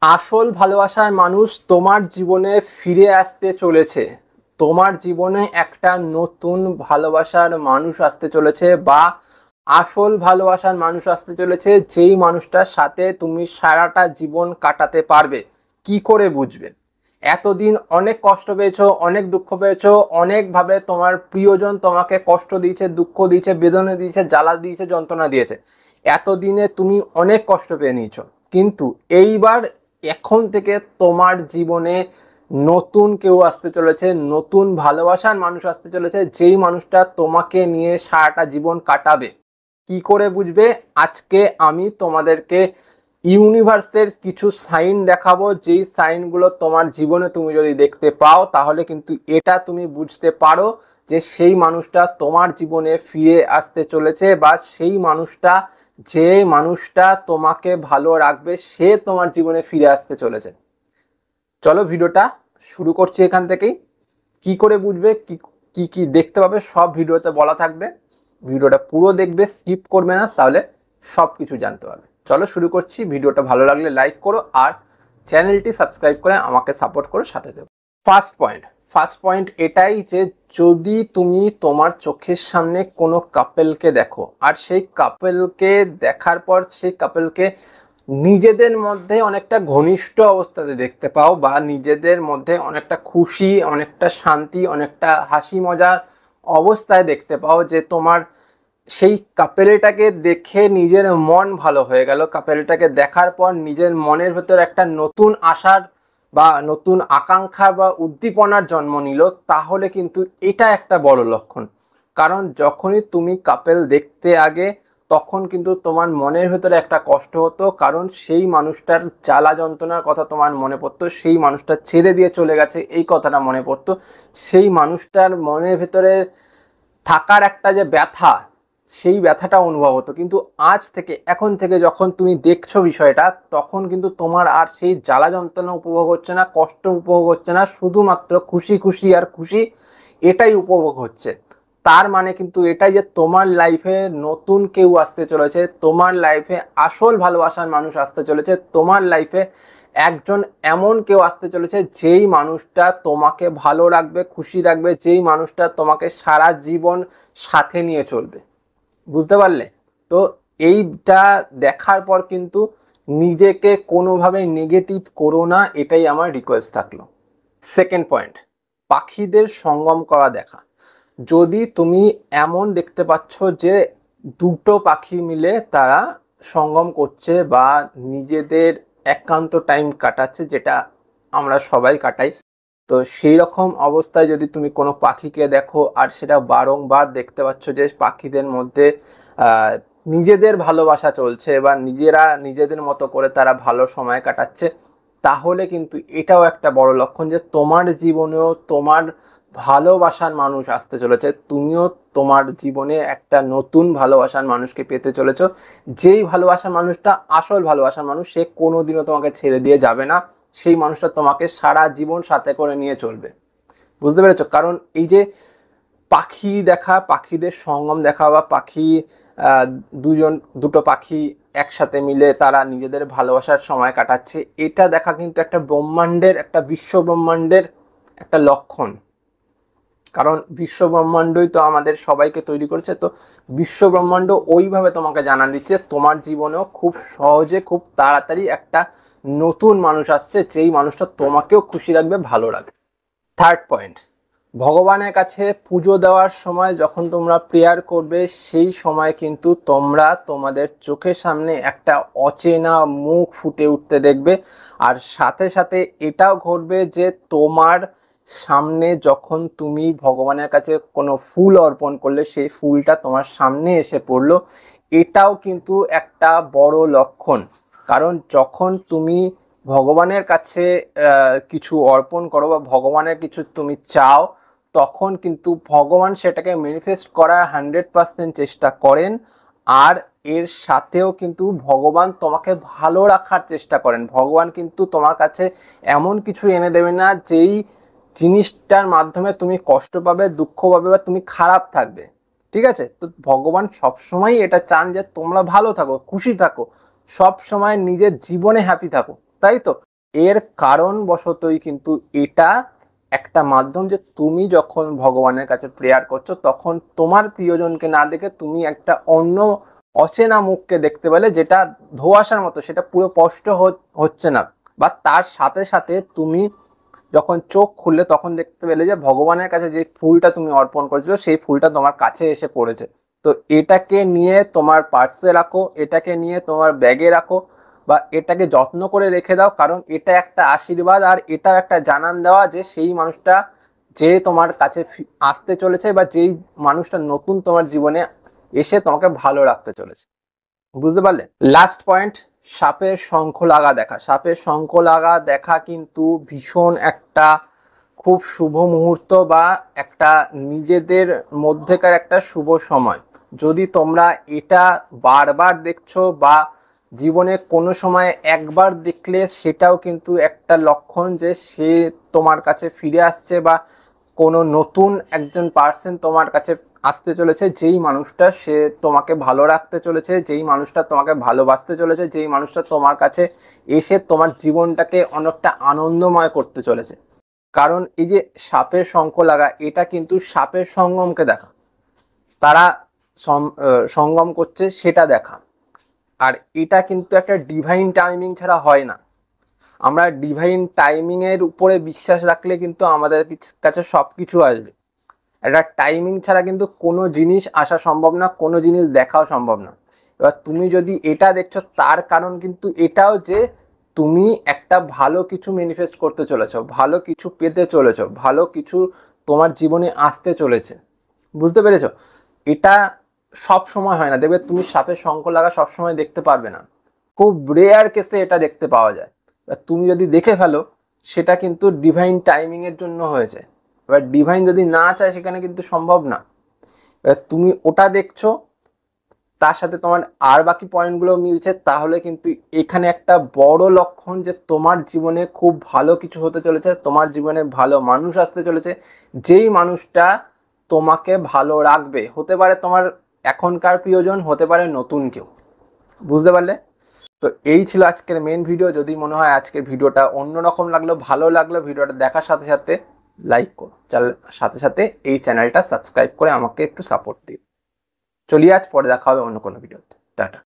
আসল ভালোবাসার মানুষ তোমার জীবনে ফিরে আসতে চলেছে। তোমার জীবনে একটা নতুন ভালোবাসার মানুষ আসতে চলেছে, বা আসল ভালোবাসার মানুষ আসতে চলেছে, যেই মানুষটার সাথে তুমি সারাটা জীবন কাটাতে পারবে। কি করে বুঝবে? এতদিন অনেক কষ্ট পেয়েছো, অনেক দুঃখ পেয়েছো, অনেকভাবে তোমার প্রিয়জন তোমাকে কষ্ট দিয়েছে, দুঃখ দিয়েছে, বেদনা দিয়েছে, জ্বালা দিয়েছে, যন্ত্রণা দিয়েছে। এতদিনে তুমি অনেক কষ্ট পেয়ে নিয়েছো, কিন্তু এইবার এখন থেকে তোমার জীবনে নতুন কেউ আসতে চলেছে, নতুন ভালোবাসার মানুষ আসতে চলেছে, যেই মানুষটা তোমাকে নিয়ে সারাটা জীবন কাটাবে। কি করে বুঝবে? আজকে আমি তোমাদেরকে ইউনিভার্সের কিছু সাইন দেখাবো, যেই সাইনগুলো তোমার জীবনে তুমি যদি দেখতে পাও, তাহলে কিন্তু এটা তুমি বুঝতে পারো যে সেই মানুষটা তোমার জীবনে ফিরে আসতে চলেছে, বা সেই মানুষটা, যে মানুষটা তোমাকে ভালো রাখবে, সে তোমার জীবনে ফিরে আসতে চলেছে। চলো ভিডিওটা শুরু করছি এখান থেকেই। কি করে বুঝবে, কি কি কি দেখতে পাবে, সব ভিডিওতে বলা থাকবে। ভিডিওটা পুরো দেখবে, স্কিপ করবে না, তাহলে সব কিছু জানতে পারবে। চলো শুরু করছি। ভিডিওটা ভালো লাগলে লাইক করো, আর চ্যানেলটি সাবস্ক্রাইব করে আমাকে সাপোর্ট করো, সাথে দেবো। ফার্স্ট পয়েন্ট এটাই যে, যদি তুমি তোমার চোখের সামনে কোনো কাপেলকে দেখো, আর সেই কাপেলকে দেখার পর সেই কাপেলকে নিজেদের মধ্যে অনেকটা ঘনিষ্ঠ অবস্থাতে দেখতে পাও, বা নিজেদের মধ্যে অনেকটা খুশি, অনেকটা শান্তি, অনেকটা হাসি মজার অবস্থায় দেখতে পাও, যে তোমার সেই কাপেলটাকে দেখে নিজের মন ভালো হয়ে গেল, কাপেলটাকে দেখার পর নিজের মনের ভেতর একটা নতুন আশার বা নতুন আকাঙ্ক্ষা বা উদ্দীপনার জন্ম নিল, তাহলে কিন্তু এটা একটা বড় লক্ষণ। কারণ যখনই তুমি কাপেল দেখতে আগে, তখন কিন্তু তোমার মনের ভেতরে একটা কষ্ট হতো, কারণ সেই মানুষটার জ্বালা যন্ত্রণার কথা তোমার মনে পড়তো, সেই মানুষটা ছেড়ে দিয়ে চলে গেছে এই কথাটা মনে পড়তো, সেই মানুষটার মনের ভেতরে থাকার একটা যে ব্যথা, সেই ব্যথাটা অনুভব হতো। কিন্তু আজ থেকে, এখন থেকে যখন তুমি দেখছো বিষয়টা, তখন কিন্তু তোমার আর সেই জ্বালা যন্ত্রণা উপভোগ হচ্ছে না, কষ্ট উপভোগ হচ্ছে না, শুধুমাত্র খুশি খুশি আর খুশি, এটাই উপভোগ হচ্ছে। তার মানে কিন্তু এটাই যে তোমার লাইফে নতুন কেউ আসতে চলেছে, তোমার লাইফে আসল ভালোবাসার মানুষ আসতে চলেছে, তোমার লাইফে একজন এমন কেউ আসতে চলেছে, যেই মানুষটা তোমাকে ভালো রাখবে, খুশি রাখবে, যেই মানুষটা তোমাকে সারা জীবন সাথে নিয়ে চলবে। বুঝতে পারলে? তো এইটা দেখার পর কিন্তু নিজেকে কোনোভাবে নেগেটিভ করো না, এটাই আমার রিকোয়েস্ট থাকলো। সেকেন্ড পয়েন্ট, পাখিদের সঙ্গম করা দেখা। যদি তুমি এমন দেখতে পাচ্ছ যে দুটো পাখি মিলে তারা সঙ্গম করছে, বা নিজেদের একান্ত টাইম কাটাচ্ছে, যেটা আমরা সবাই কাটাই, তো সেই রকম অবস্থায় যদি তুমি কোনো পাখিকে দেখো, আর সেটা বারংবার দেখতে পাচ্ছ যে পাখিদের মধ্যে নিজেদের ভালোবাসা চলছে, বা নিজেরা নিজেদের মতো করে তারা ভালো সময় কাটাচ্ছে, তাহলে কিন্তু এটাও একটা বড় লক্ষণ যে তোমার জীবনেও তোমার ভালোবাসার মানুষ আসতে চলেছে। তুমিও তোমার জীবনে একটা নতুন ভালোবাসার মানুষকে পেতে চলেছো, যেই ভালোবাসার মানুষটা আসল ভালোবাসার মানুষ, সে কোনোদিনও তোমাকে ছেড়ে দিয়ে যাবে না, সেই মানুষটা তোমাকে সারা জীবন সাথে করে নিয়ে চলবে। বুঝতে পেরেছো? কারণ এই যে পাখি দেখা, পাখিদের সঙ্গম দেখা, বা পাখি দুটো পাখি একসাথে মিলে তারা নিজেদের ভালোবাসার সময় কাটাচ্ছে, এটা দেখা কিন্তু একটা ব্রহ্মাণ্ডের, একটা বিশ্ব ব্রহ্মাণ্ডের একটা লক্ষণ। কারণ বিশ্ব ব্রহ্মাণ্ডই তো আমাদের সবাইকে তৈরি করেছে। তো বিশ্ব ব্রহ্মাণ্ড ওইভাবে তোমাকে জানান দিচ্ছে তোমার জীবনেও খুব সহজে, খুব তাড়াতাড়ি একটা নতুন মানুষ আসছে, যেই মানুষটা তোমাকেও খুশি রাখবে, ভালো রাখবে। থার্ড পয়েন্ট, ভগবানের কাছে পুজো দেওয়ার সময় যখন তোমরা প্রেয়ার করবে, সেই সময় কিন্তু তোমরা তোমাদের চোখের সামনে একটা অচেনা মুখ ফুটে উঠতে দেখবে। আর সাথে সাথে এটাও ঘটবে যে তোমার সামনে যখন তুমি ভগবানের কাছে কোনো ফুল অর্পণ করলে, সেই ফুলটা তোমার সামনে এসে পড়লো, এটাও কিন্তু একটা বড় লক্ষণ। কারণ যখন তুমি ভগবানের কাছে কিছু অর্পণ করো, বা ভগবানের কিছু তুমি চাও, তখন কিন্তু ভগবান সেটাকে ম্যানিফেস্ট করার 100% চেষ্টা করেন। আর এর সাথেও কিন্তু ভগবান তোমাকে ভালো রাখার চেষ্টা করেন। ভগবান কিন্তু তোমার কাছে এমন কিছু এনে দেবে না, যেই জিনিসটার মাধ্যমে তুমি কষ্ট পাবে, দুঃখ পাবে, বা তুমি খারাপ থাকবে। ঠিক আছে? তো ভগবান সবসময় এটা চান যে তোমরা ভালো থাকো, খুশি থাকো, সব সময় নিজের জীবনে হ্যাপি থাকো, তাই তো? এর কারণবশতই কিন্তু এটা একটা মাধ্যম যে তুমি যখন ভগবানের কাছে প্রেয়ার করছো তখন তোমার প্রিয়জনকে না দেখে তুমি একটা অন্য অচেনা মুখকে দেখতে পেলে, যেটা ধোঁয়াশার মতো, সেটা পুরো স্পষ্ট হচ্ছে না, বা তার সাথে সাথে তুমি যখন চোখ খুললে তখন দেখতে পেলে যে ভগবানের কাছে যে ফুলটা তুমি অর্পণ করেছিল সেই ফুলটা তোমার কাছে এসে পড়েছে। তো এটাকে নিয়ে তোমার পার্সে রাখো, এটাকে নিয়ে তোমার ব্যাগে রাখো, বা এটাকে যত্ন করে রেখে দাও, কারণ এটা একটা আশীর্বাদ, আর এটাও একটা জানান দেওয়া যে সেই মানুষটা যে তোমার কাছে আসতে চলেছে, বা যেই মানুষটা নতুন তোমার জীবনে এসে তোমাকে ভালো রাখতে চলেছে। বুঝতে পারলে? লাস্ট পয়েন্ট, সাপের শঙ্খ লাগা দেখা। সাপের শঙ্খ লাগা দেখা কিন্তু ভীষণ একটা খুব শুভ মুহূর্ত, বা একটা নিজেদের মধ্যেকার একটা শুভ সময়। যদি তোমরা এটা বারবার দেখছো বা জীবনে কোনো সময় একবার দেখলে, সেটাও কিন্তু একটা লক্ষণ যে সে তোমার কাছে ফিরে আসছে, বা কোনো নতুন একজন পার্সন তোমার কাছে আসতে চলেছে, যেই মানুষটা সে তোমাকে ভালো রাখতে চলেছে, যেই মানুষটা তোমাকে ভালোবাসতে চলেছে, যেই মানুষটা তোমার কাছে এসে তোমার জীবনটাকে অনেকটা আনন্দময় করতে চলেছে। কারণ এই যে সাপের শঙ্খ লাগা, এটা কিন্তু সাপের সঙ্গমকে দেখা, তারা সঙ্গম করছে সেটা দেখা। আর এটা কিন্তু একটা ডিভাইন টাইমিং ছাড়া হয় না। আমরা ডিভাইন টাইমিং এর উপরে বিশ্বাস রাখলে কিন্তু আমাদের কাছে সব কিছু আসবে। একটা টাইমিং ছাড়া কিন্তু কোনো জিনিস আসা সম্ভব না, কোনো জিনিস দেখাও সম্ভব না। এবার তুমি যদি এটা দেখছো, তার কারণ কিন্তু এটাও যে তুমি একটা ভালো কিছু ম্যানিফেস্ট করতে চলেছো, ভালো কিছু পেতে চলেছো, ভালো কিছু তোমার জীবনে আসতে চলেছে। বুঝতে পেরেছো? এটা সব সময় হয় না, দেখবে তুমি সাপের শঙ্খ লাগা সব সময় দেখতে পারবে না, খুব রেয়ার কেসে এটা দেখতে পাওয়া যায়। তুমি যদি দেখে ফেলো, সেটা কিন্তু ডিভাইন টাইমিং এর জন্য হয়েছে। এবার ডিভাইন যদি না চায়, সেখানে কিন্তু সম্ভব না। এবার তুমি ওটা দেখছো, তার সাথে তোমার আর বাকি পয়েন্টগুলো মিলছে, তাহলে কিন্তু এখানে একটা বড় লক্ষণ যে তোমার জীবনে খুব ভালো কিছু হতে চলেছে, তোমার জীবনে ভালো মানুষ আসতে চলেছে, যেই মানুষটা তোমাকে ভালো রাখবে। হতে পারে তোমার এখনকার প্রিয়জন, হতে পারে নতুন কেউ। বুঝতে পারলে? তো এই ছিল আজকের মেন ভিডিও। যদি মনে হয় আজকের ভিডিওটা অন্যরকম লাগলো, ভালো লাগলো, ভিডিওটা দেখার সাথে সাথে লাইক করো, সাথে সাথে এই চ্যানেলটা সাবস্ক্রাইব করে আমাকে একটু সাপোর্ট দিও। চলিয়ে আজ, পরে দেখা হবে অন্য কোনো ভিডিওতে। টাটা।